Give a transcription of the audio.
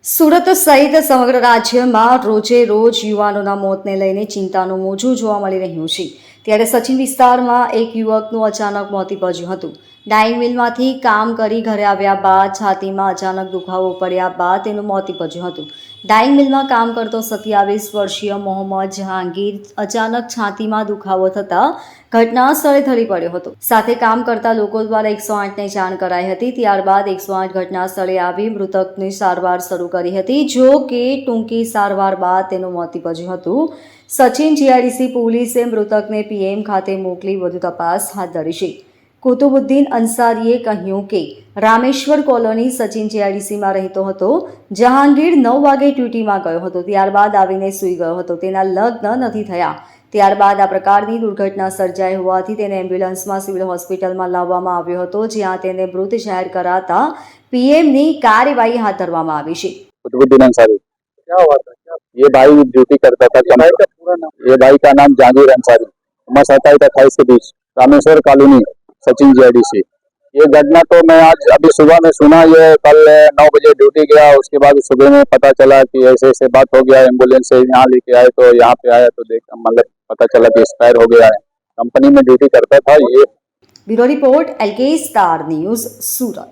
સુરત સહિત સમગ્ર રાજ્યમાં રોજે રોજ યુવાનોના મોતને લઈને ચિંતાનું મોજું જોવા મળી રહ્યું છે. ત્યારે સચિન વિસ્તારમાં એક યુવકનું અચાનક મોત નીપજ્યું હતું. ડાઇંગ મિલમાંથી કામ કરી ઘરે આવ્યા બાદ છાતીમાં અચાનક દુખાવો પડ્યા બાદ તેનું મોત નીપજ્યું હતું. ડાઇંગ મિલમાં કામ કરતો 27 વર્ષીય મોહમ્મદ જહાંગીર અચાનક છાતીમાં દુખાવો થતાં ઘટના સ્થળે ઢળી પડ્યો હતો. સાથે કામ કરતા લોકો દ્વારા 108ને જાણ કરાઈ હતી. ત્યારબાદ 108 ઘટના સ્થળે આવી મૃતકની સારવાર શરૂ કરી હતી. જો કે ટૂંકી સારવાર બાદ તેનું મોત નીપજ્યું હતું. સચિન જીઆઈડીસી પોલીસે મૃતકને પીએમ ખાતે મોકલી વધુ તપાસ હાથ ધરી છે. કુતુબુદ્દીન અંસારીએ કહ્યું કે રામેશ્વર કોલોની સચિન જીઆઈડીસીમાં રહેતો હતો. જહાંગીર 9 વાગે ડ્યુટીમાં ગયો હતો. ત્યારબાદ આવીને સૂઈ ગયો હતો. તેના લગ્ન નથી થયા. ત્યારબાદ આ પ્રકારની દુર્ઘટના સર્જાઈ હોવાથી તેને એમ્બ્યુલન્સમાં સિવિલ હોસ્પિટલમાં લાવવામાં આવ્યો હતો, જ્યાં તેને મૃત જાહેર કરાતા પીએમની કાર્યવાહી હાથ ધરવામાં આવી છે. कुतुबुद्दीन अंसारी। क्या हुआ था? क्या ये भाई ड्यूटी करता था। भाई का पूरा नाम? ये भाई का नाम जहांगीर अंसारी, उम्र 27 से 20, रामेश्वर कॉलोनी, सचिन जीआईडीसी। ये घटना तो मैं आज अभी सुबह में सुना। ये कल 9 बजे ड्यूटी गया, उसके बाद सुबह में पता चला कि ऐसे ऐसे बात हो गया। एम्बुलेंस से यहाँ लेके आए तो यहाँ पे आया तो देख मतलब पता चला कि एक्सपायर हो गया है। कंपनी में ड्यूटी करता था ये। Bureau report LK star news, सूरत।